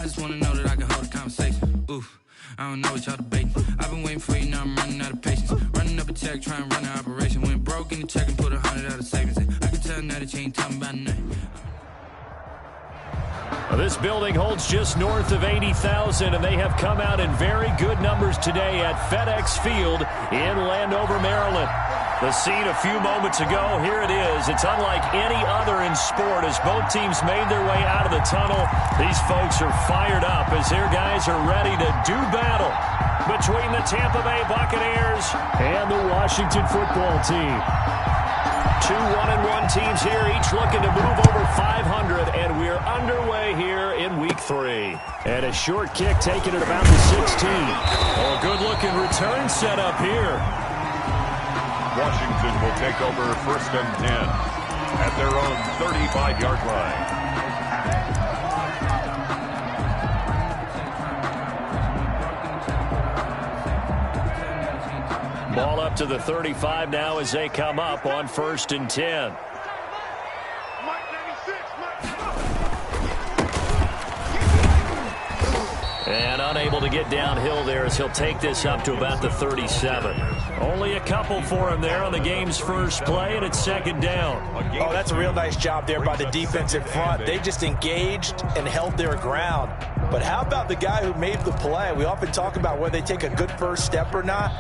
I just wanna know that I can hold a conversation. Oof, I don't know what y'all debating. I've been waiting for you, now I'm running out of patience. Running up a check, trying to run an operation. Went broke in the check and put 100 out of savings in. I can tell now that you ain't talking about nothing. This building holds just north of 80,000, and they have come out in very good numbers today at FedEx Field in Landover, Maryland. The scene a few moments ago, here it is. It's unlike any other in sport as both teams made their way out of the tunnel. These folks are fired up as their guys are ready to do battle between the Tampa Bay Buccaneers and the Washington football team. Two 1-1 teams here, each looking to move over 500, and we're underway here in Week 3. And a short kick taken at about the 16. Oh, a good-looking return set up here. Washington will take over 1st and 10 at their own 35-yard line. Ball up to the 35 now as they come up on 1st and 10. And unable to get downhill there as he'll take this up to about the 37. Only a couple for him there on the game's first play, and it's 2nd down. Oh, that's a real nice job there by the defensive front. They just engaged and held their ground. But how about the guy who made the play? We often talk about whether they take a good first step or not.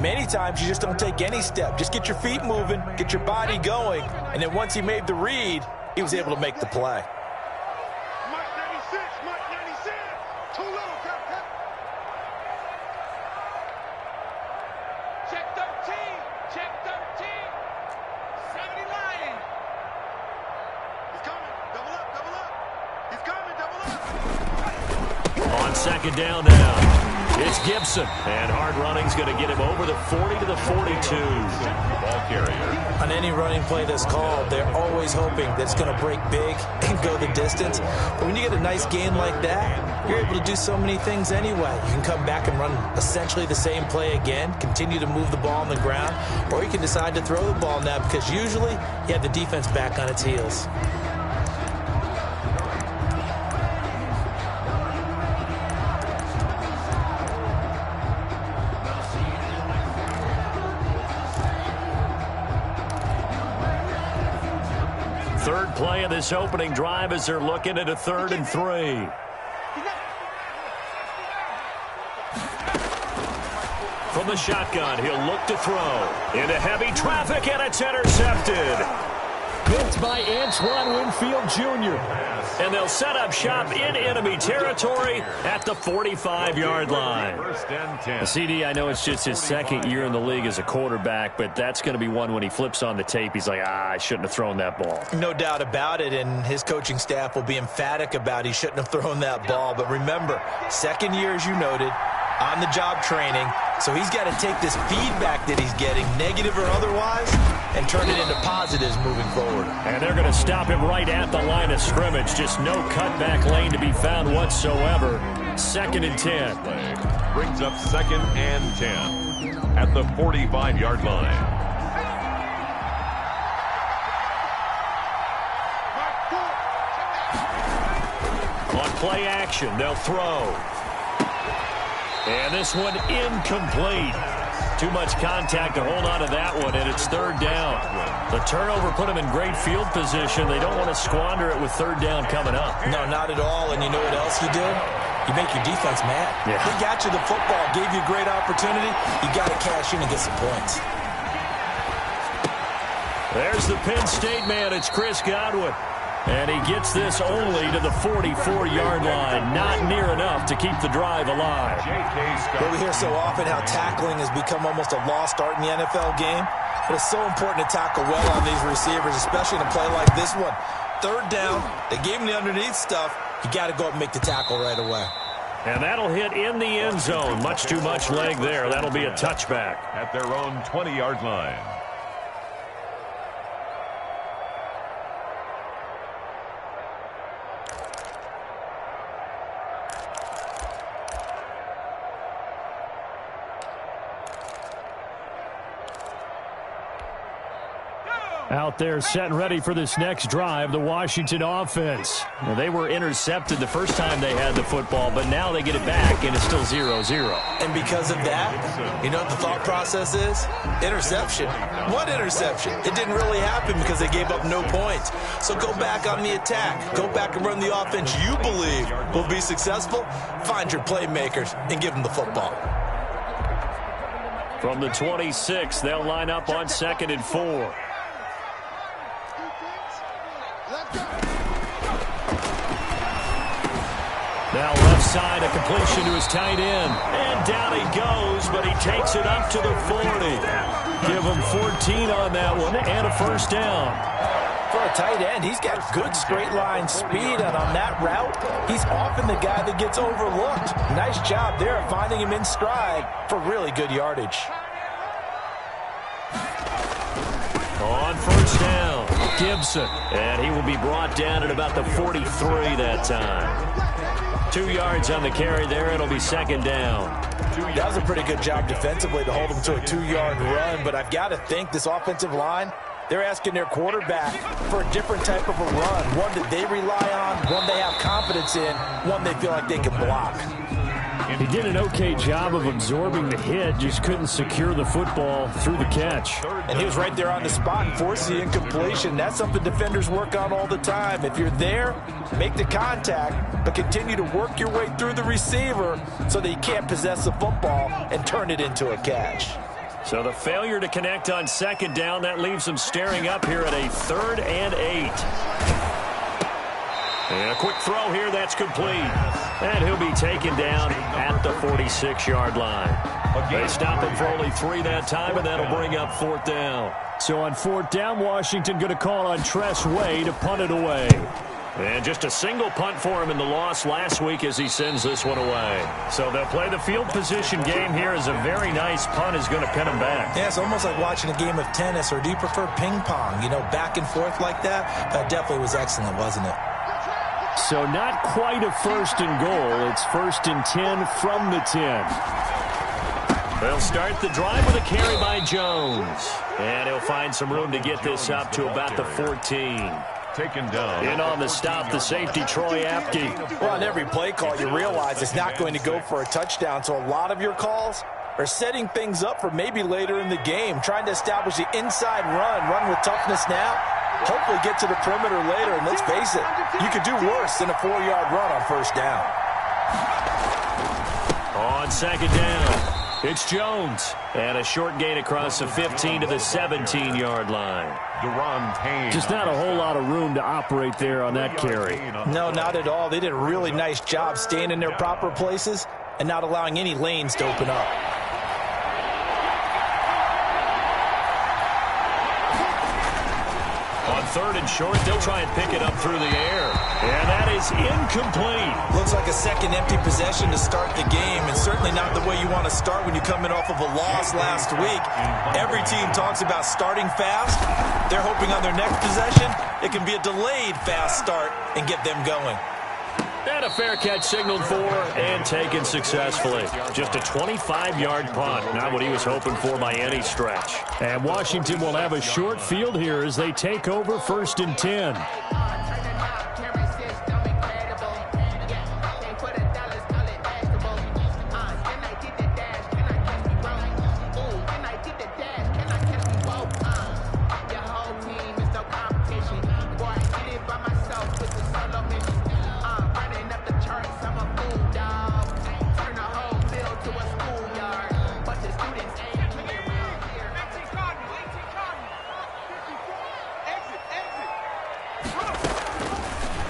Many times you just don't take any step. Just get your feet moving, get your body going, and then once he made the read, he was able to make the play. On 2nd down now, it's Gibson. And hard running's going to get him over the 40 to the 42. Ball carrier. On any running play that's called, they're always hoping that it's going to break big and go the distance. But when you get a nice gain like that, you're able to do so many things anyway. You can come back and run essentially the same play again, continue to move the ball on the ground, or you can decide to throw the ball now because usually you have the defense back on its heels. Third play of this opening drive as they're looking at a 3rd and 3. From the shotgun, he'll look to throw. Into heavy traffic, and it's intercepted. Picked by Antoine Winfield Jr. And they'll set up shop in enemy territory at the 45-yard line. 1st and 10. CD, I know it's just his 2nd year in the league as a quarterback, but that's going to be one when he flips on the tape, he's like, I shouldn't have thrown that ball. No doubt about it, and his coaching staff will be emphatic about he shouldn't have thrown that ball. But remember, 2nd year, as you noted, on-the-job training, so he's got to take this feedback that he's getting, negative or otherwise, and turn it into positives moving forward. And they're going to stop him right at the line of scrimmage. Just no cutback lane to be found whatsoever. 2nd and 10. Brings up 2nd and 10 at the 45-yard line. On play action, they'll throw. And this one incomplete. Too much contact to hold on to that one, and it's 3rd down. The turnover put them in great field position. They don't want to squander it with 3rd down coming up. No, not at all. And you know what else you do? You make your defense mad. Yeah. They got you the football, gave you a great opportunity. You got to cash in and get some points. There's the Penn State man. It's Chris Godwin. And he gets this only to the 44-yard line. Not near enough to keep the drive alive. Well, we hear so often how tackling has become almost a lost art in the NFL game. But it's so important to tackle well on these receivers, especially in a play like this one. 3rd down, they gave him the underneath stuff. You got to go up and make the tackle right away. And that'll hit in the end zone. Much too much leg there. That'll be a touchback. At their own 20-yard line. Out there set and ready for this next drive, the Washington offense. Well, they were intercepted the first time they had the football, but now they get it back, and it's still 0-0. And because of that, you know what the thought process is? Interception. What interception? It didn't really happen because they gave up no points. So go back on the attack. Go back and run the offense you believe will be successful. Find your playmakers and give them the football. From the 26, they'll line up on 2nd and 4. Now left side, a completion to his tight end. And down he goes, but he takes it up to the 40. Give him 14 on that one and a first down. For a tight end, he's got good straight line speed, and on that route, he's often the guy that gets overlooked. Nice job there of finding him in stride for really good yardage. On first down, Gibson. And he will be brought down at about the 43 that time. 2 yards on the carry there. It'll be 2nd down. That was a pretty good job defensively to hold him to a 2-yard run, but I've got to think this offensive line, they're asking their quarterback for a different type of a run, one that they rely on, one they have confidence in, one they feel like they can block. He did an okay job of absorbing the hit, just couldn't secure the football through the catch. And he was right there on the spot and forced the incompletion. That's something defenders work on all the time. If you're there, make the contact, but continue to work your way through the receiver so that you can't possess the football and turn it into a catch. So the failure to connect on 2nd down, that leaves him staring up here at a 3rd and 8. And a quick throw here, that's complete. And he'll be taken down at the 46-yard line. They stop him for only 3 that time, and that'll bring up 4th down. So on 4th down, Washington going to call on Tress Way to punt it away. And just a single punt for him in the loss last week as he sends this one away. So they'll play the field position game here as a very nice punt is going to pin him back. Yeah, it's almost like watching a game of tennis, or do you prefer ping pong? You know, back and forth like that? That definitely was excellent, wasn't it? So not quite a 1st and goal. It's 1st and 10 from the 10. They'll start the drive with a carry by Jones. And he'll find some room to get this up to about the 14. Taken down. In on the stop, the safety, Troy Apke. Well, on every play call, you realize it's not going to go for a touchdown. So a lot of your calls are setting things up for maybe later in the game, trying to establish the inside run with toughness now, hopefully get to the perimeter later. And let's face it, you could do worse than a 4-yard run on 1st down. On 2nd down, it's Jones. And a short gain across the 15 to the 17-yard line. Just not a whole lot of room to operate there on that carry. No, not at all. They did a really nice job staying in their proper places and not allowing any lanes to open up. On 3rd and short, they'll try and pick it up through the air. And that is incomplete. Looks like a second empty possession to start the game, and certainly not the way you want to start when you're coming off of a loss last week. Every team talks about starting fast. They're hoping on their next possession, it can be a delayed fast start and get them going. And a fair catch signaled for and taken successfully. Just a 25-yard punt, not what he was hoping for by any stretch. And Washington will have a short field here as they take over 1st and 10.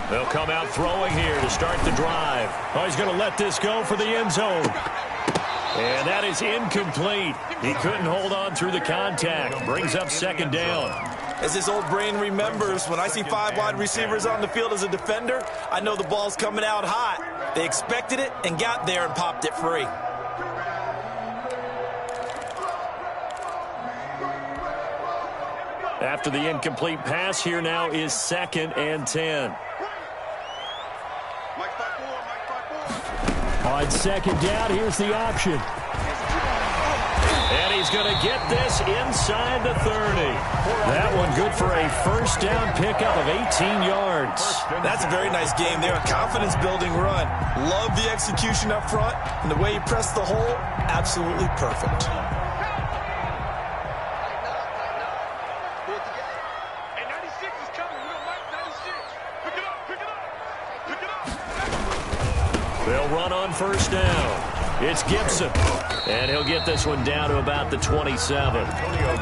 They'll come out throwing here to start the drive. Oh, he's going to let this go for the end zone. And that is incomplete. He couldn't hold on through the contact. Brings up 2nd down. As this old brain remembers, when I see 5 wide receivers on the field as a defender, I know the ball's coming out hot. They expected it and got there and popped it free. After the incomplete pass, here now is 2nd and 10. On 2nd down, here's the option. And he's going to get this inside the 30. That one good for a first down pickup of 18 yards. That's a very nice game there. A confidence-building run. Love the execution up front. And the way he pressed the hole, absolutely perfect. They'll run on first down. It's Gibson, and he'll get this one down to about the 27.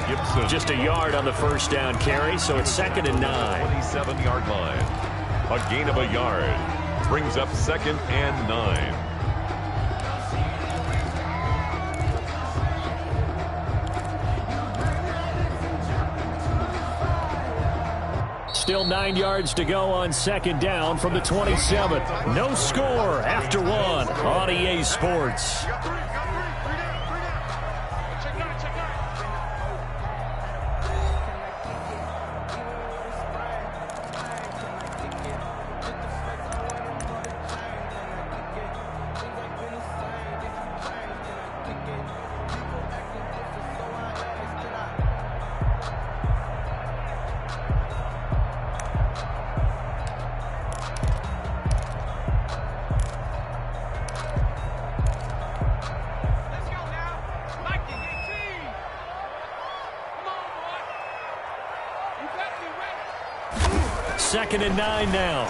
Gibson. Just a yard on the first down carry, so it's 2nd and 9. 27-yard line. A gain of a yard. Brings up 2nd and 9. Still 9 yards to go on 2nd down from the 27. No score after 1 on EA Sports. Second and 9 now.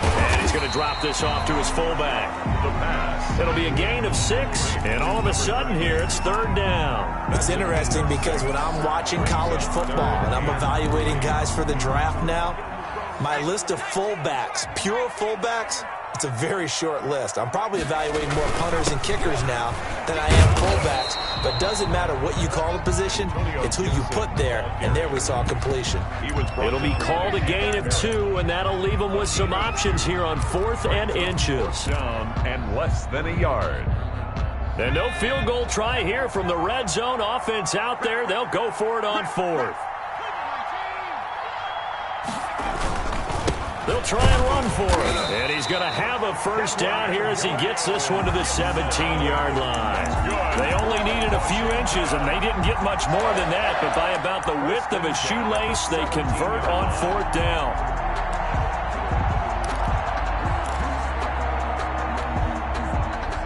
And he's going to drop this off to his fullback. The pass. It'll be a gain of 6, and all of a sudden here it's 3rd down. It's interesting because when I'm watching college football and I'm evaluating guys for the draft now, my list of fullbacks, pure fullbacks, it's a very short list. I'm probably evaluating more punters and kickers now than I am fullbacks, but it doesn't matter what you call the position, it's who you put there, and there we saw completion. It'll be called a gain of 2, and that'll leave them with some options here on 4th and inches. Down and less than a yard. And no field goal try here from the red zone offense out there. They'll go for it on 4th. They'll try and run for it. And he's going to have a first down here as he gets this one to the 17-yard line. They only needed a few inches, and they didn't get much more than that. But by about the width of a shoelace, they convert on 4th down.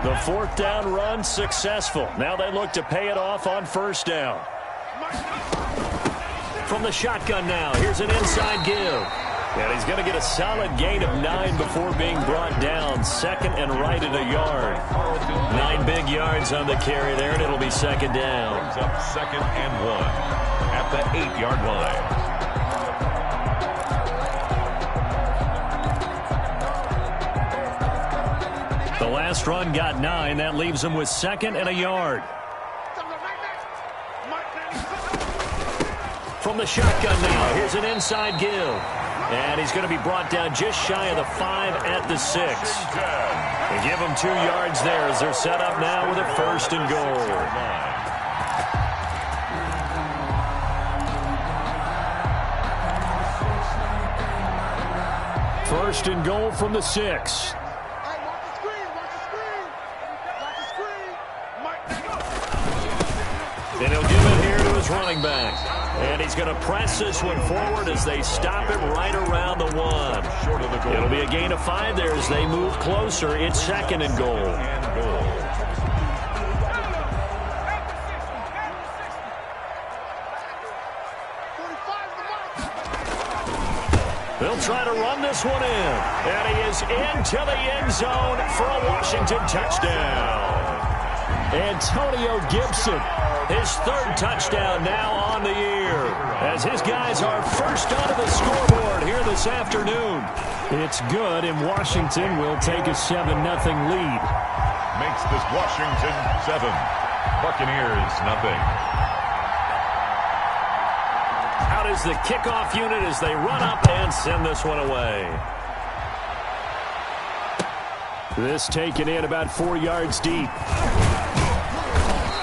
The 4th down run successful. Now they look to pay it off on first down. From the shotgun now, here's an inside give. And he's going to get a solid gain of 9 before being brought down. 2nd and right at a yard. 9 big yards on the carry there, and it'll be 2nd down. Brings up 2nd and 1 at the 8-yard line. The last run got 9. That leaves him with 2nd and a yard. From the shotgun now, here's an inside give. And he's going to be brought down just shy of the 5 at the 6. They give him 2 yards there as they're set up now with a 1st and goal. 1st and goal from the 6. And he'll give it here to his running back. And he's going to press this one forward as they stop it right around the 1. Short of the goal. It'll be a gain of 5 there as they move closer. It's 2nd and goal. They'll try to run this one in. And he is into the end zone for a Washington touchdown. Antonio Gibson, his 3rd touchdown now on the year, as his guys are first onto the scoreboard here this afternoon. It's good, and Washington will take a 7-0 lead. Makes this Washington 7. Buccaneers nothing. Out is the kickoff unit as they run up and send this one away. This taken in about 4 yards deep.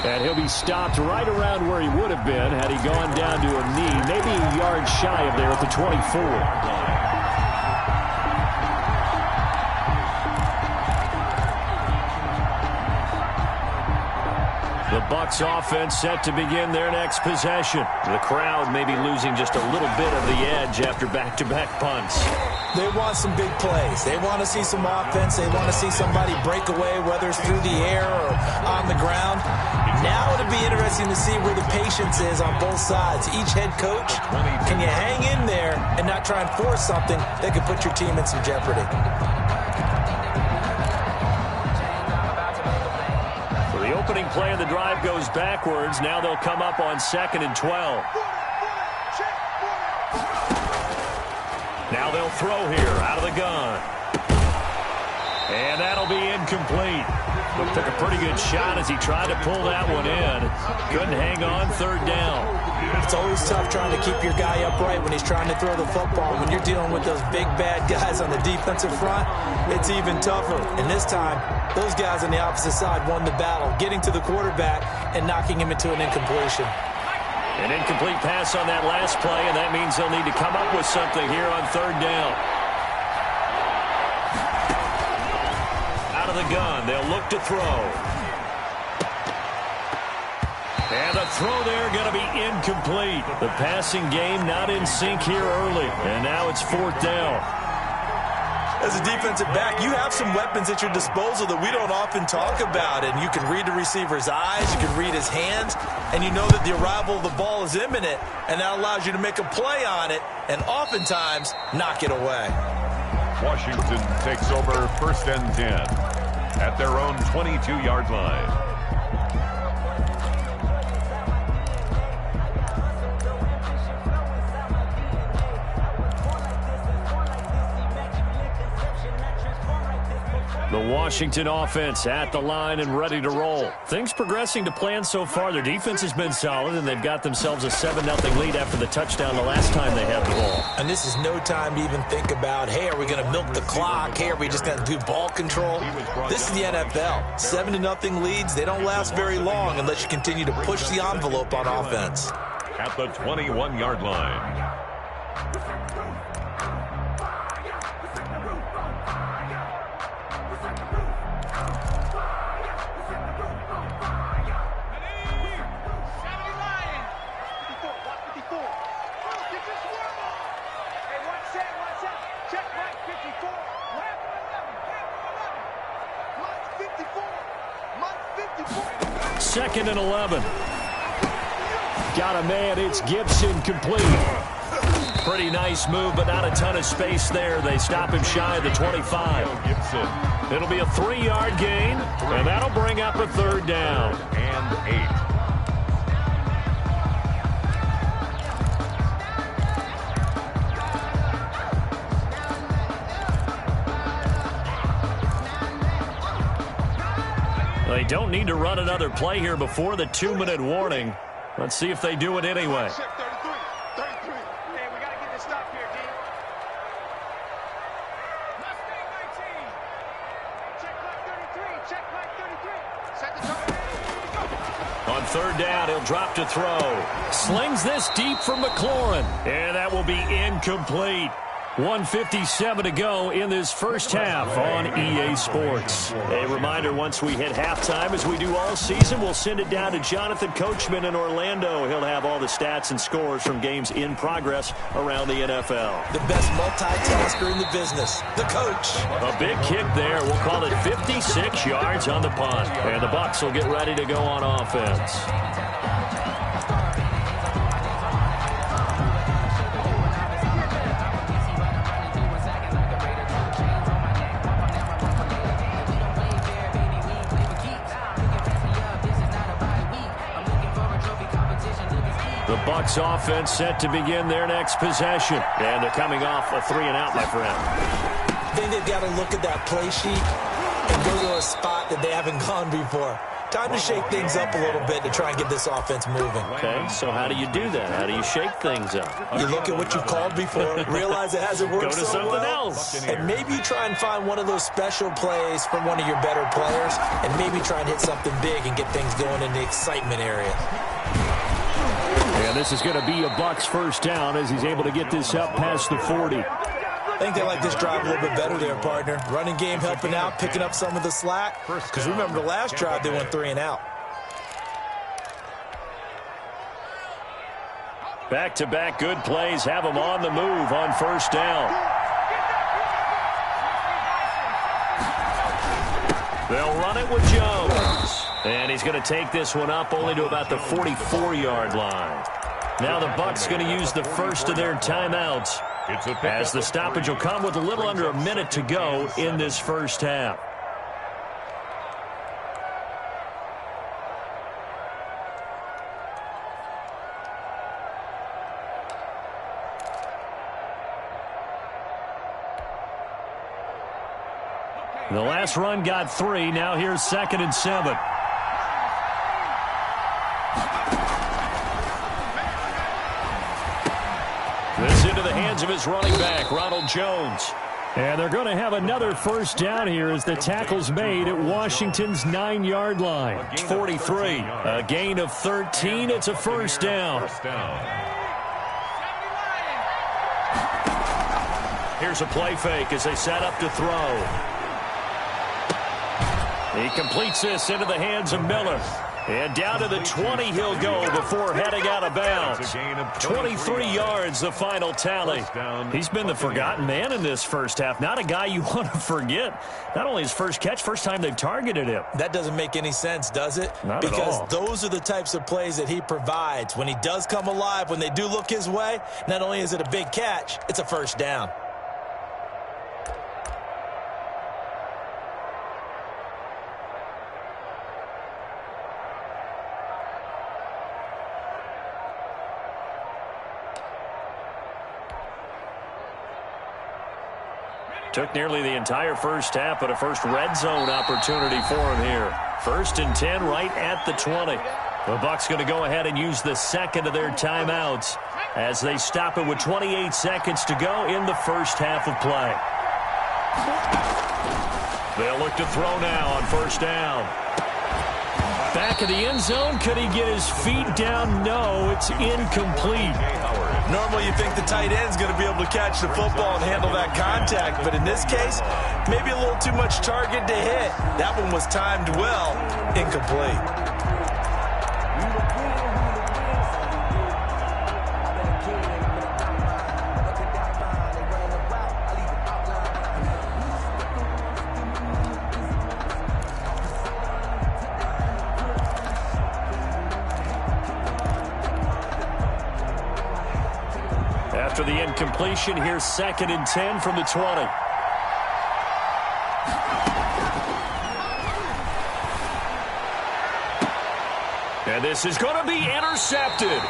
And he'll be stopped right around where he would have been had he gone down to a knee, maybe a yard shy of there at the 24. The Bucs offense set to begin their next possession. The crowd may be losing just a little bit of the edge after back-to-back punts. They want some big plays. They want to see some offense. They want to see somebody break away, whether it's through the air or on the ground. Now it'll be interesting to see where the patience is on both sides. Each head coach, can you hang in there and not try and force something that could put your team in some jeopardy? So the opening play of the drive goes backwards. Now they'll come up on 2nd and 12. Now they'll throw here out of the gun. And that'll be incomplete. Took a pretty good shot as he tried to pull that one in. Couldn't hang on 3rd down. It's always tough trying to keep your guy upright when he's trying to throw the football. When you're dealing with those big, bad guys on the defensive front, it's even tougher. And this time, those guys on the opposite side won the battle, getting to the quarterback and knocking him into an incompletion. An incomplete pass on that last play, and that means they'll need to come up with something here on 3rd down. Out of the gun, they'll look to throw. And the throw there going to be incomplete. The passing game not in sync here early, and now it's 4th down. As a defensive back, you have some weapons at your disposal that we don't often talk about. And you can read the receiver's eyes, you can read his hands, and you know that the arrival of the ball is imminent, and that allows you to make a play on it and oftentimes knock it away. Washington takes over 1st and 10 at their own 22-yard line. The Washington offense at the line and ready to roll. Things progressing to plan so far. Their defense has been solid, and they've got themselves a 7-0 lead after the touchdown the last time they had the ball. And this is no time to even think about, hey, are we going to milk the clock? Hey, are we just going to do ball control? This is the NFL. 7-0 leads, they don't last very long unless you continue to push the envelope on offense. At the 21-yard line. Second and 11. Got a man. It's Gibson, complete. Pretty nice move, but not a ton of space there. They stop him shy of the 25. It'll be a 3-yard gain, and that'll bring up a 3rd down. And 8. They don't need to run another play here before the 2-minute warning. Let's see if they do it anyway. On 3rd down, he'll drop to throw. Slings this deep for McLaurin. And that will be incomplete. 1:57 to go in this first half on EA Sports. A reminder, once we hit halftime, as we do all season, we'll send it down to Jonathan Coachman in Orlando. He'll have all the stats and scores from games in progress around the NFL. The best multitasker in the business, the coach. A big kick there. We'll call it 56 yards on the punt. And the Bucs will get ready to go on offense. The Bucs offense set to begin their next possession. And they're coming off a 3-and-out, my friend. I think they've got to look at that play sheet and go to a spot that they haven't gone before. Time to shake things up a little bit to try and get this offense moving. Okay, so how do you do that? How do you shake things up? You look at what you've called before, realize it hasn't worked Go to so something well, else. and maybe you try and find one of those special plays from one of your better players, and maybe try and hit something big and get things going in the excitement area. And this is going to be a Bucs first down as he's able to get this up past the 40. I think they like this drive a little bit better there, partner. Running game helping out, picking up some of the slack. Because remember the last drive, they went 3-and-out. Back-to-back good plays have them on the move on first down. They'll run it with Jones. And he's going to take this one up only to about the 44-yard line. Now the Bucs going to use the first of their timeouts, as the stoppage will come with a little under a minute to go in this first half. The last run got 3. Now here's 2nd and 7. This into the hands of his running back, Ronald Jones. And they're going to have another first down here as the tackle's made at Washington's 9-yard line. 43. A gain of 13. It's a first down. Here's a play fake as they set up to throw. He completes this into the hands of Miller. And down to the 20 he'll go before heading out of bounds. 23 yards, the final tally. He's been the forgotten man in this first half. Not a guy you want to forget. Not only his first catch, first time they've targeted him. That doesn't make any sense, does it? Not at all. Because those are the types of plays that he provides. When he does come alive, when they do look his way, not only is it a big catch, it's a first down. Took nearly the entire first half, but a first red zone opportunity for him here. 1st and 10 right at the 20. The Bucs going to go ahead and use the second of their timeouts as they stop it with 28 seconds to go in the first half of play. They'll look to throw now on first down. Back of the end zone. Could he get his feet down? No, it's incomplete. Normally you think the tight end's going to be able to catch the football and handle that contact, but in this case, maybe a little too much target to hit. That one was timed well, incomplete. After the incompletion, here's 2nd and 10 from the 20. And this is going to be intercepted.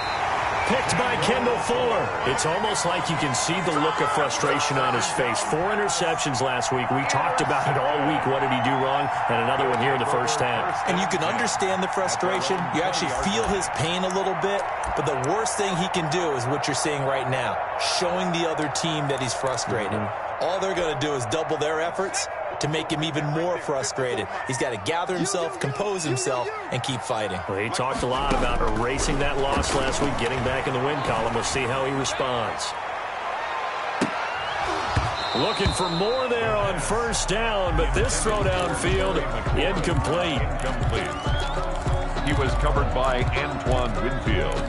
Picked by Kendall Fuller. It's almost like you can see the look of frustration on his face. 4 interceptions last week. We talked about it all week. What did he do wrong? And another one here in the first half. And you can understand the frustration. You actually feel his pain a little bit. But the worst thing he can do is what you're seeing right now, showing the other team that he's frustrated. All they're going to do is double their efforts to make him even more frustrated. He's got to gather himself, compose himself, and keep fighting. Well, he talked a lot about erasing that loss last week, getting back in the win column. We'll see how he responds. Looking for more there on first down, but this throw downfield, incomplete. He was covered by Antoine Winfield.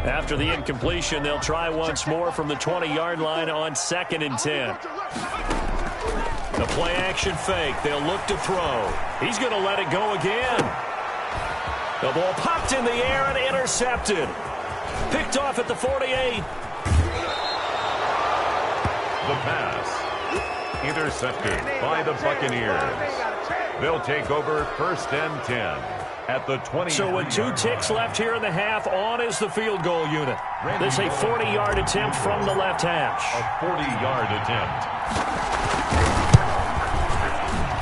After the incompletion, they'll try once more from the 20-yard line on 2nd and 10. The play-action fake. They'll look to throw. He's going to let it go again. The ball popped in the air and intercepted. Picked off at the 48. The pass. Intercepted by the Buccaneers. They'll take over 1st and 10. At the 20. So with 2 ticks left here in the half, on is the field goal unit. This is a 40-yard attempt from the left hash. A 40-yard attempt.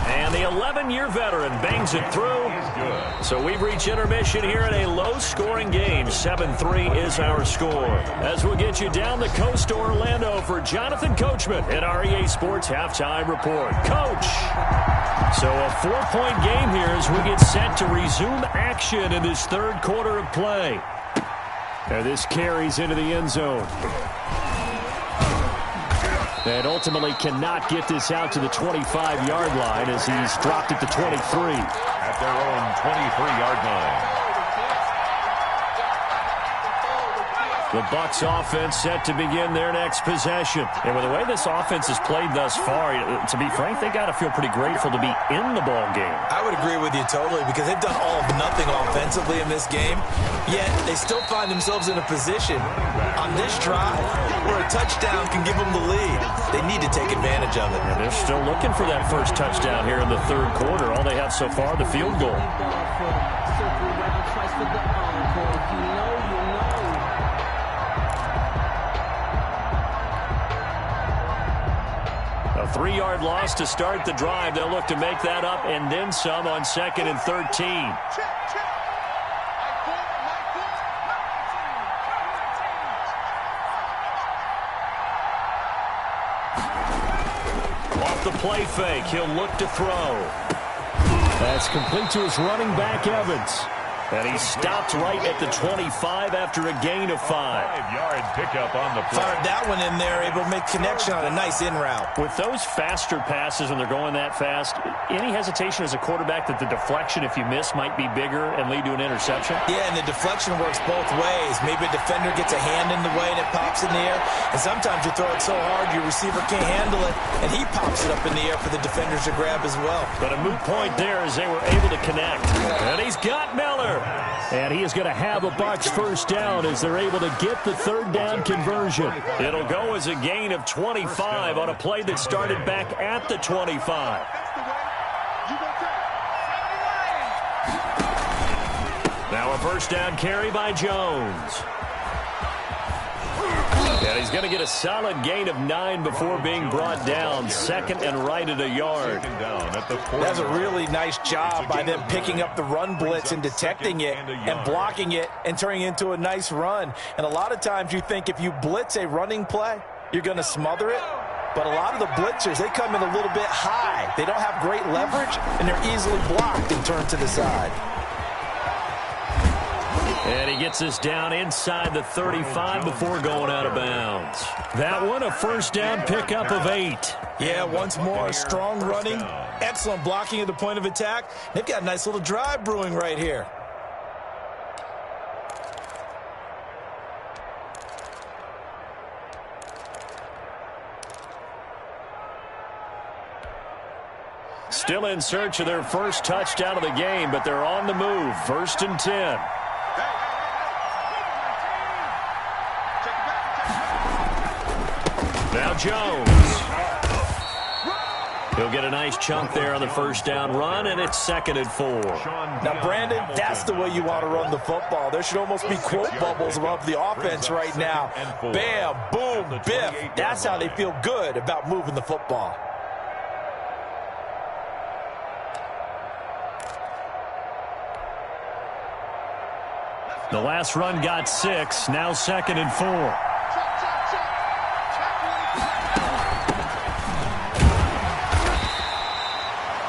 And the 11-year veteran bangs it through. So we've reached intermission here in a low-scoring game. 7-3 is our score. As we'll get you down the coast to Orlando for Jonathan Coachman at REA Sports Halftime Report. Coach! So a 4-point game here as we get set to resume action in this 3rd quarter of play. And this carries into the end zone. And ultimately cannot get this out to the 25-yard line as he's dropped it to 23. At their own 23-yard line. The Bucs offense set to begin their next possession. And with the way this offense has played thus far, to be frank, they got to feel pretty grateful to be in the ball game. I would agree with you totally because they've done all of nothing offensively in this game, yet they still find themselves in a position on this drive where a touchdown can give them the lead. They need to take advantage of it. And they're still looking for that first touchdown here in the third quarter. All they have so far, the field goal. A 3-yard loss to start the drive. They'll look to make that up and then some on 2nd and 13. Off the play fake, he'll look to throw. That's complete to his running back, Evans. And he stopped right at the 25 after a gain of 5. 5-yard pickup on the play. Fired that one in there, able to make connection on a nice in route. With those faster passes when they're going that fast, any hesitation as a quarterback that the deflection, if you miss, might be bigger and lead to an interception? Yeah, and the deflection works both ways. Maybe a defender gets a hand in the way and it pops in the air. And sometimes you throw it so hard your receiver can't handle it, and he pops it up in the air for the defenders to grab as well. But a moot point there as they were able to connect. And he's got Miller. And he is going to have a Bucs first down as they're able to get the third down conversion. It'll go as a gain of 25 on a play that started back at the 25. Now a first down carry by Jones. And he's going to get a solid gain of 9 before being brought down. 2nd and right at a yard. That's a really nice job by them picking up the run blitz and detecting it and blocking it and turning it into a nice run. And a lot of times you think if you blitz a running play, you're going to smother it. But a lot of the blitzers, they come in a little bit high. They don't have great leverage, and they're easily blocked and turned to the side. And he gets us down inside the 35 before going out of bounds. That one, a first down pickup of 8. Yeah, once more, strong running, excellent blocking at the point of attack. They've got a nice little drive brewing right here. Still in search of their first touchdown of the game, but they're on the move. 1st and 10. Now Jones. He'll get a nice chunk there on the first down run, and it's 2nd and 4. Now, Brandon, that's the way you want to run the football. There should almost be quote bubbles above the offense right now. Bam, boom, biff. That's how they feel good about moving the football. The last run got 6, now 2nd and 4.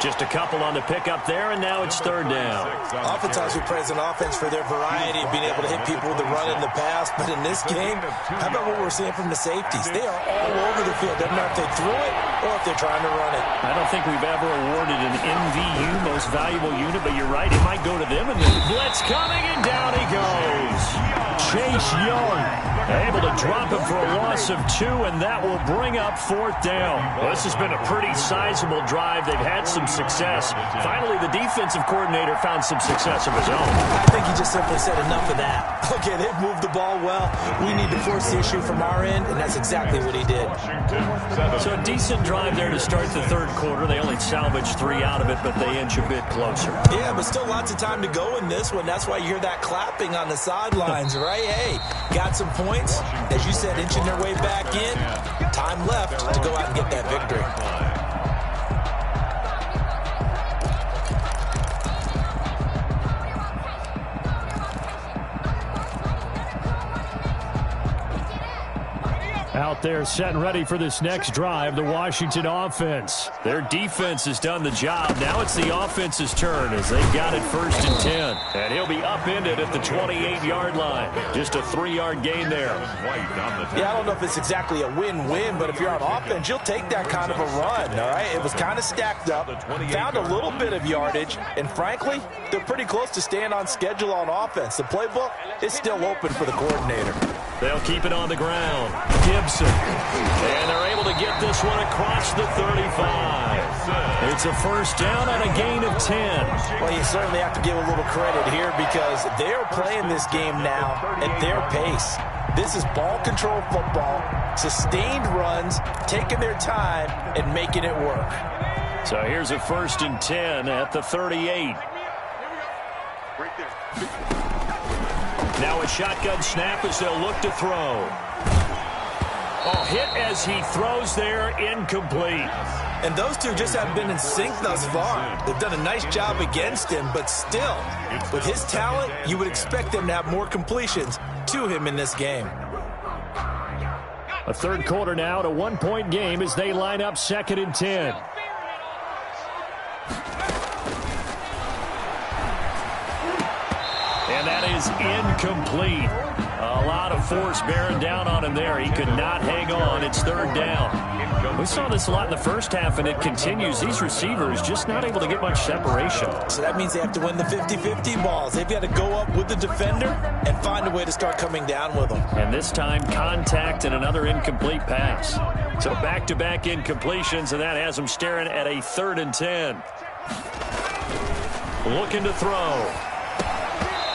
Just a couple on the pickup there, and now it's 3rd down. Oftentimes we praise an offense for their variety of being able to hit people with the run in the pass, but in this game, how about what we're seeing from the safeties? They are all over the field. Doesn't matter if they threw it or if they're trying to run it. I don't think we've ever awarded an MVU, most valuable unit, but you're right, it might go to them. And the blitz coming, and down he goes. Chase Young able to drop him for a loss of 2, and that will bring up 4th down. Well, this has been a pretty sizable drive. They've had some success. Finally, the defensive coordinator found some success of his own. I think he just simply said enough of that. Okay, they've moved the ball well. We need to force the issue from our end, and that's exactly what he did. So a decent drive there to start the 3rd quarter. They only salvaged 3 out of it, but they inch a bit closer. Yeah, but still lots of time to go in this one. That's why you hear that clapping on the sidelines, right? Hey, got some points. As you said, inching their way back in. Time left to go out and get that victory. Out there set and ready for this next drive, the Washington offense. Their defense has done the job. Now it's the offense's turn as they've got it 1st and 10. And he'll be upended at the 28-yard line. Just a 3-yard gain there. Yeah, I don't know if it's exactly a win-win, but if you're on offense, you'll take that kind of a run, all right? It was kind of stacked up, found a little bit of yardage, and frankly, they're pretty close to staying on schedule on offense. The playbook is still open for the coordinator. They'll keep it on the ground. Gibson. And they're able to get this one across the 35. It's a 1st down and a gain of 10. Well, you certainly have to give a little credit here because they're playing this game now at their pace. This is ball control football, sustained runs, taking their time and making it work. So here's a 1st and 10 at the 38. Now a shotgun snap as they'll look to throw. Oh, hit as he throws there, incomplete. And those two just haven't been in sync thus far. They've done a nice job against him, but still, with his talent, you would expect them to have more completions to him in this game. A 3rd quarter now, a 1-point game as they line up 2nd and 10. And that is incomplete. A lot of force bearing down on him there. He could not hang on. It's 3rd down. We saw this a lot in the first half, and it continues. These receivers just not able to get much separation. So that means they have to win the 50-50 balls. They've got to go up with the defender and find a way to start coming down with them. And this time, contact and another incomplete pass. So back-to-back incompletions, and that has them staring at a 3rd and 10. Looking to throw.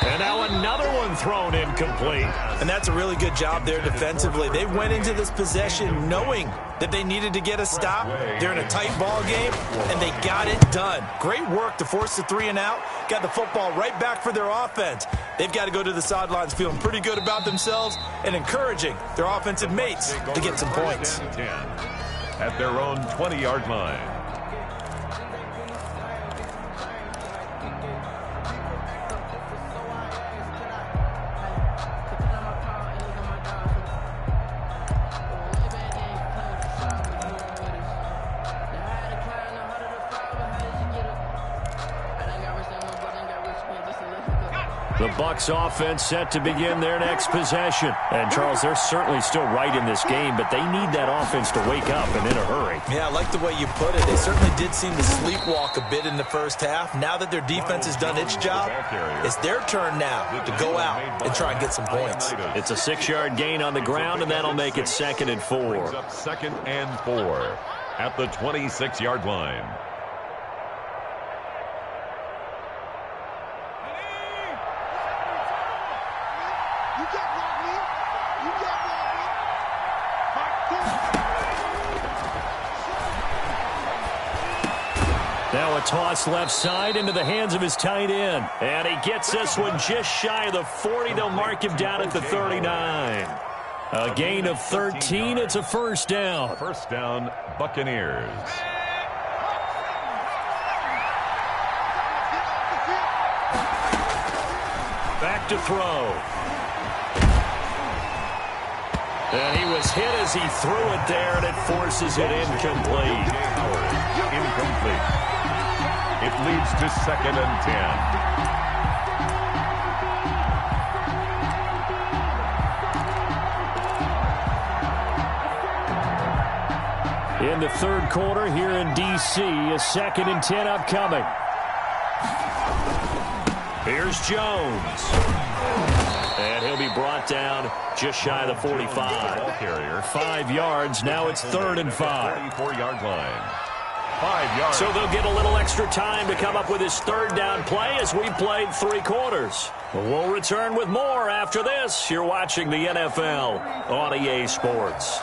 And now another one thrown incomplete. And that's a really good job there defensively. They went into this possession knowing that they needed to get a stop. They're in a tight ball game, and they got it done. Great work to force the 3 and out. Got the football right back for their offense. They've got to go to the sidelines feeling pretty good about themselves and encouraging their offensive mates to get some points. At their own 20-yard line. The Bucs offense set to begin their next possession. And, Charles, they're certainly still right in this game, but they need that offense to wake up and in a hurry. Yeah, I like the way you put it. They certainly did seem to sleepwalk a bit in the first half. Now that their defense has done its job, it's their turn now to go out and try and get some points. It's a 6-yard gain on the ground, and that'll make it 2nd and 4. 2nd and 4 at the 26-yard line. Now a toss left side into the hands of his tight end. And he gets this one just shy of the 40. They'll mark him down at the 39. A gain of 13. It's a 1st down. 1st down, Buccaneers. Back to throw. And he was hit as he threw it there, and it forces it incomplete. Incomplete. It leads to 2nd and 10. In the 3rd quarter here in D.C., a 2nd and 10 upcoming. Here's Jones. And he'll be brought down just shy of the 45. 5 yards. Now it's 3rd and 5. 44-yard line. 5 yards. So they'll get a little extra time to come up with his 3rd down play as we played 3 quarters. We'll return with more after this. You're watching the NFL on EA Sports.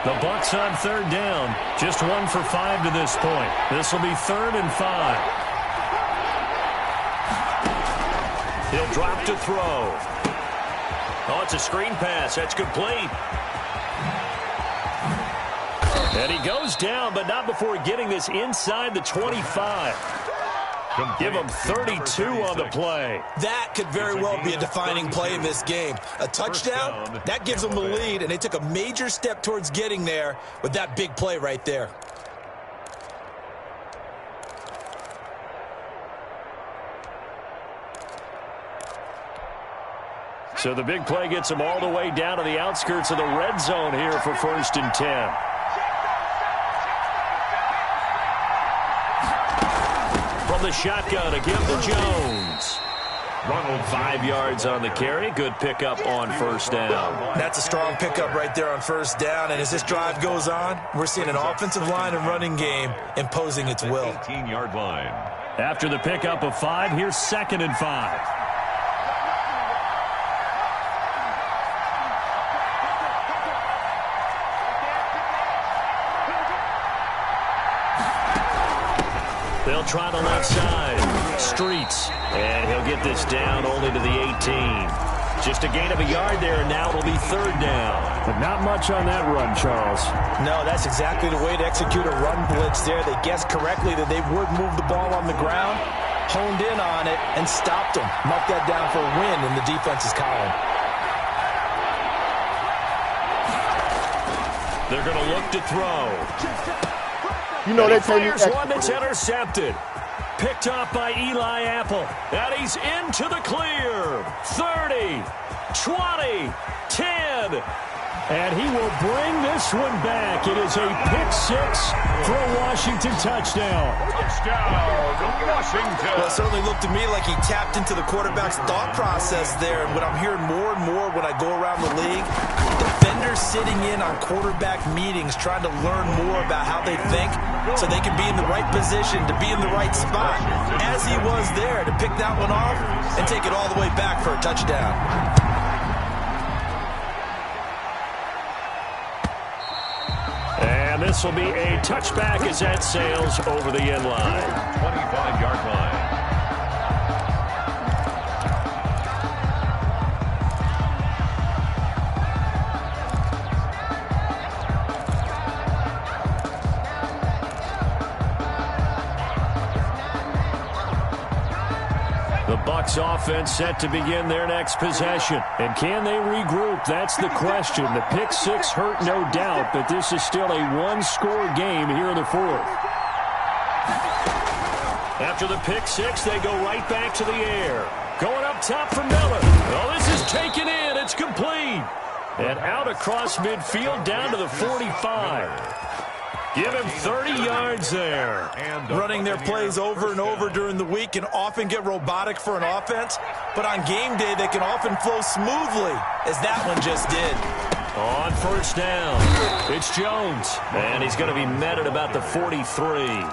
The Bucs on 3rd down. Just 1 for 5 to this point. This will be 3rd and 5. He'll drop to throw. Oh, it's a screen pass. That's complete. And he goes down, but not before getting this inside the 25. Give them 32 on the play. That could very well be a defining play in this game. A touchdown, that gives them the lead, and they took a major step towards getting there with that big play right there. So the big play gets them all the way down to the outskirts of the red zone here for 1st and 10. From the shotgun, a give to Jones. 5 yards on the carry. Good pickup on 1st down. That's a strong pickup right there on 1st down. And as this drive goes on, we're seeing an offensive line and running game imposing its will. 18-yard line. After the pickup of 5, here's 2nd and 5. They'll try the left side. Streets. And he'll get this down only to the 18. Just a gain of a yard there, and now it'll be 3rd down. But not much on that run, Charles. No, that's exactly the way to execute a run blitz there. They guessed correctly that they would move the ball on the ground, honed in on it, and stopped them. Mark that down for a win in the defense's column. They're going to look to throw. You know they tell you one that's intercepted. Picked up by Eli Apple. And he's into the clear. 30, 20, 10. And he will bring this one back. It is a pick-6 for a Washington touchdown. Touchdown, Washington. Well, it certainly looked to me like he tapped into the quarterback's thought process there. And what I'm hearing more and more when I go around the league, defenders sitting in on quarterback meetings trying to learn more about how they think so they can be in the right position to be in the right spot, as he was there to pick that one off and take it all the way back for a touchdown. And this will be a touchback as that sails over the end line. 25-yard line. The Bucs offense set to begin their next possession. And can they regroup? That's the question. The pick-6 hurt, no doubt, but this is still a one-score game here in the 4th. After the pick-6, they go right back to the air. Going up top for Miller. Oh, this is taken in. It's complete. And out across midfield down to the 45. Give him 30 yards there. Running their plays over and over during the week can often get robotic for an offense, but on game day they can often flow smoothly, as that one just did. On 1st down, it's Jones, and he's going to be met at about the 43.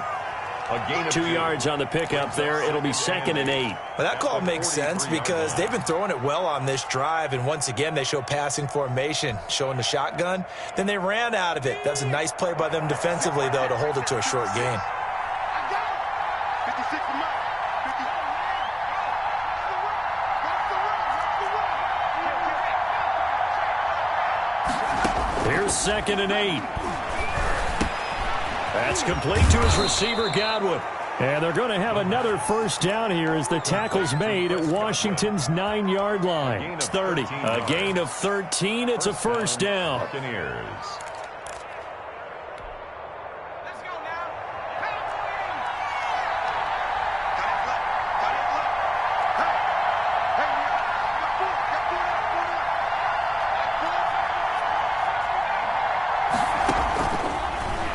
2 yards on the pickup there. It'll be 2nd and 8. Well, that call makes sense because they've been throwing it well on this drive, and once again they show passing formation, showing the shotgun. Then they ran out of it. That's a nice play by them defensively, though, to hold it to a short gain. Here's 2nd and 8. That's complete to his receiver, Godwin. And they're going to have another 1st down here as the tackle's made at Washington's 9-yard line. It's 30. A gain of 13. It's a 1st down.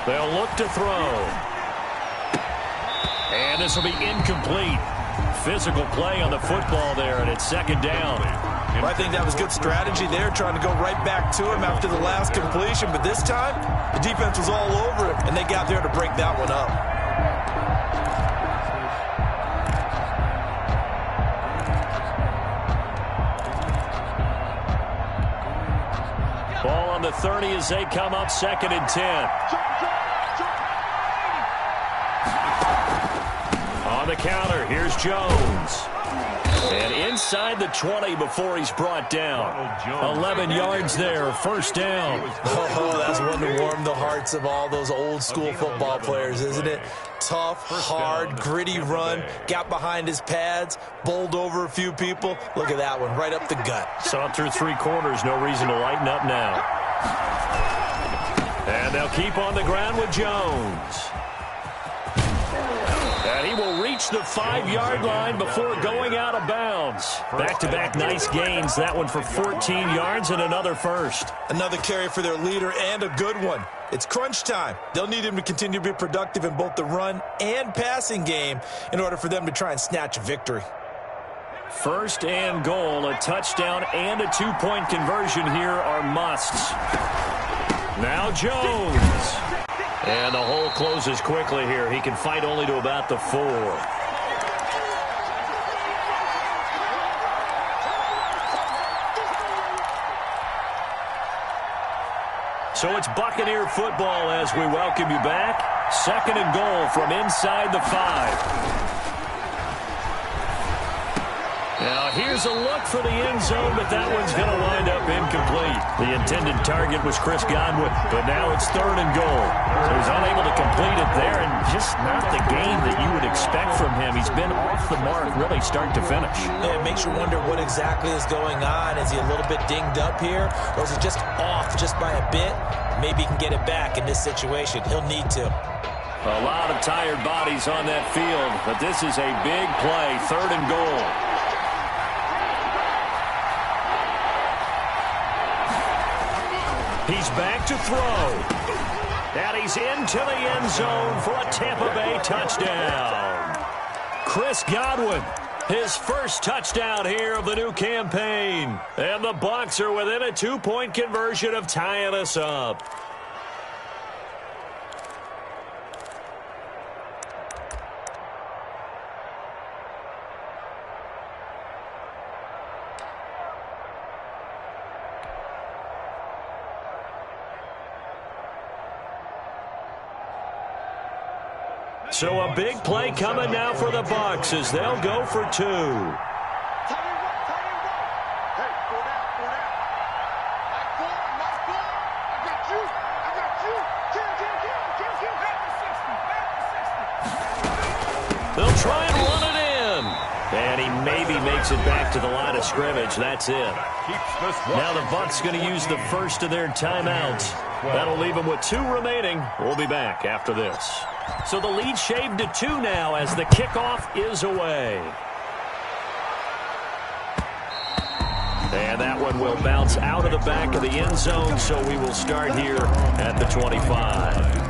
They'll look to throw. And this will be incomplete. Physical play on the football there, and it's 2nd down. Well, I think that was good strategy there, trying to go right back to him after the last completion. But this time, the defense was all over him, and they got there to break that one up. Ball on the 30 as they come up 2nd and 10. On the counter, here's Jones. And inside the 20 before he's brought down. 11 yards there, 1st down. Oh, that's one to warm the hearts of all those old school football players, isn't it? tough, hard, gritty run. Got behind his pads, bowled over a few people. Look at that one, right up the gut. Saw it through 3 quarters. No reason to lighten up now. And they'll keep on the ground with Jones. And he will reach the 5-yard line before going out of bounds. Back-to-back nice gains. That one for 14 yards and another first. Another carry for their leader and a good one. It's crunch time. They'll need him to continue to be productive in both the run and passing game in order for them to try and snatch a victory. First and goal, a touchdown and a 2-point conversion here are musts. Now Jones. And the hole closes quickly here. He can fight only to about the 4. So it's Buccaneer football as we welcome you back. Second and goal from inside the 5. Now here's a look for the end zone, but that one's going to wind up incomplete. The intended target was Chris Godwin, but now it's third and goal. So he's unable to complete it there, and just not the game that you would expect from him. He's been off the mark really start to finish. Yeah, it makes you wonder what exactly is going on. Is he a little bit dinged up here, or is it just off just by a bit? Maybe he can get it back in this situation. He'll need to. A lot of tired bodies on that field, but this is a big play, third and goal. He's back to throw. And he's into the end zone for a Tampa Bay touchdown. Chris Godwin, his first touchdown here of the new campaign. And the Bucs are within a 2-point conversion of tying us up. So a big play coming now for the Bucs as they'll go for 2. They'll try and run it in. And he maybe makes it back to the line of scrimmage. That's it. Now the Bucs going to use the first of their timeouts. That'll leave them with 2 remaining. We'll be back after this. So the lead shaved to 2 now as the kickoff is away. And that one will bounce out of the back of the end zone, so we will start here at the 25.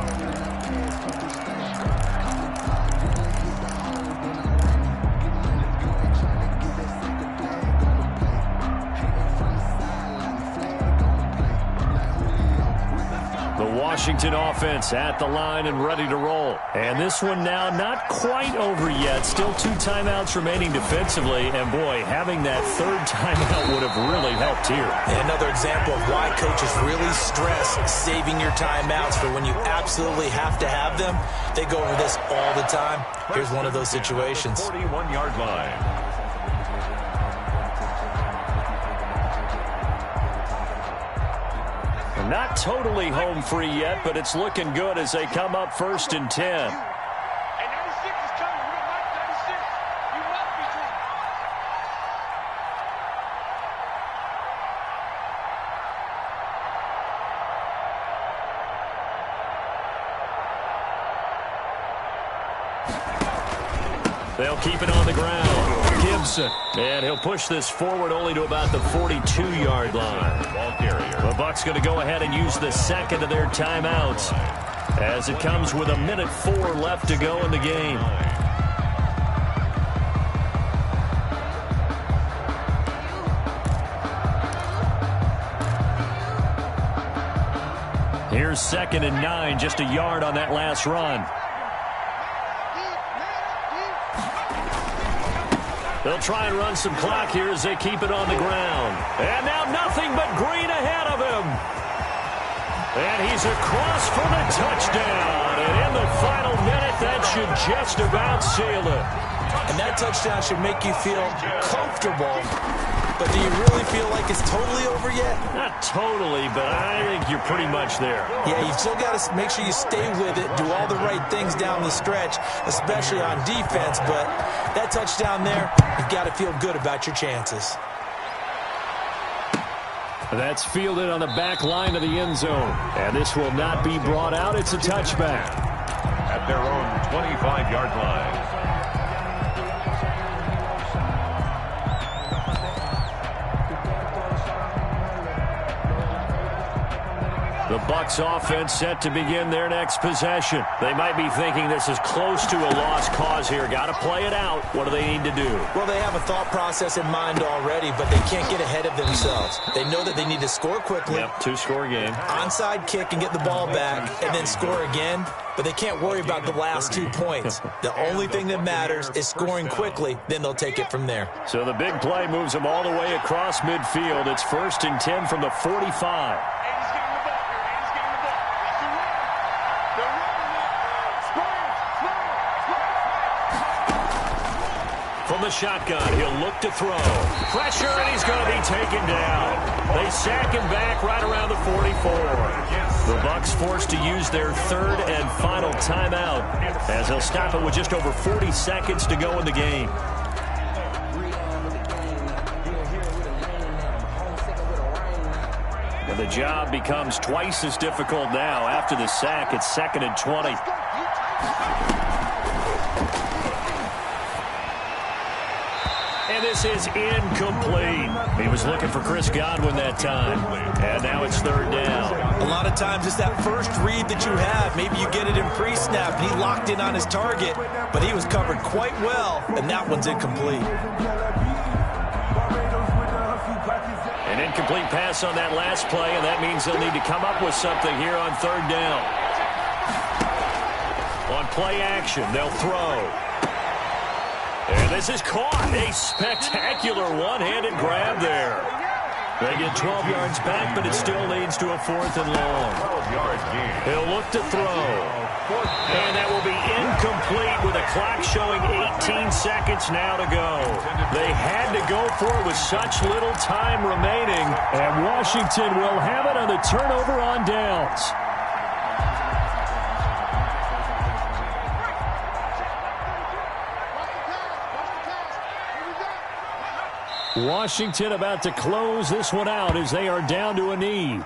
Washington offense at the line and ready to roll. And this one now not quite over yet. Still 2 timeouts remaining defensively. And, boy, having that third timeout would have really helped here. And another example of why coaches really stress saving your timeouts for when you absolutely have to have them. They go over this all the time. Here's one of those situations. 41-yard line. Not totally home free yet, but it's looking good as they come up first and 10. They'll keep it on the ground. Gibson. And he'll push this forward only to about the 42-yard line. The Bucs going to go ahead and use the second of their timeouts as it comes with 1:04 left to go in the game. Here's 2nd and 9, just a yard on that last run. They'll try and run some clock here as they keep it on the ground. And now nothing but green ahead of him. And he's across for the touchdown. And in the final minute, that should just about seal it. And that touchdown should make you feel comfortable but do you really feel like it's totally over yet? Not totally, but I think you're pretty much there. Yeah, you've still got to make sure you stay with it, do all the right things down the stretch, especially on defense, but that touchdown there, you've got to feel good about your chances. That's fielded on the back line of the end zone. And this will not be brought out. It's a touchback. At their own 25-yard line. The Bucs offense set to begin their next possession. They might be thinking this is close to a lost cause here. Got to play it out. What do they need to do? Well, they have a thought process in mind already, but they can't get ahead of themselves. They know that they need to score quickly. Yep, two-score game. Onside kick and get the ball back, and then score again. But they can't worry about the last 2 points. The only thing that matters is scoring quickly. Then they'll take it from there. So the big play moves them all the way across midfield. It's 1st and 10 from the 45. From the shotgun, he'll look to throw. Pressure, and he's going to be taken down. They sack him back right around the 44. The Bucs forced to use their 3rd and final timeout as they'll stop it with just over 40 seconds to go in the game. And the job becomes twice as difficult now. After the sack, it's 2nd and 20. And this is incomplete. He was looking for Chris Godwin that time. And now it's 3rd down. A lot of times it's that first read that you have. Maybe you get it in pre-snap, and he locked in on his target, but he was covered quite well, and that one's incomplete. An incomplete pass on that last play, and that means they'll need to come up with something here on 3rd down. On play action, they'll throw. And this is caught. A spectacular one-handed grab there. They get 12 yards back, but it still leads to a 4th and long. 12-yard gain. He'll look to throw. And that will be incomplete with a clock showing 18 seconds now to go. They had to go for it with such little time remaining. And Washington will have it on the turnover on downs. Washington about to close this one out as they are down to a knee.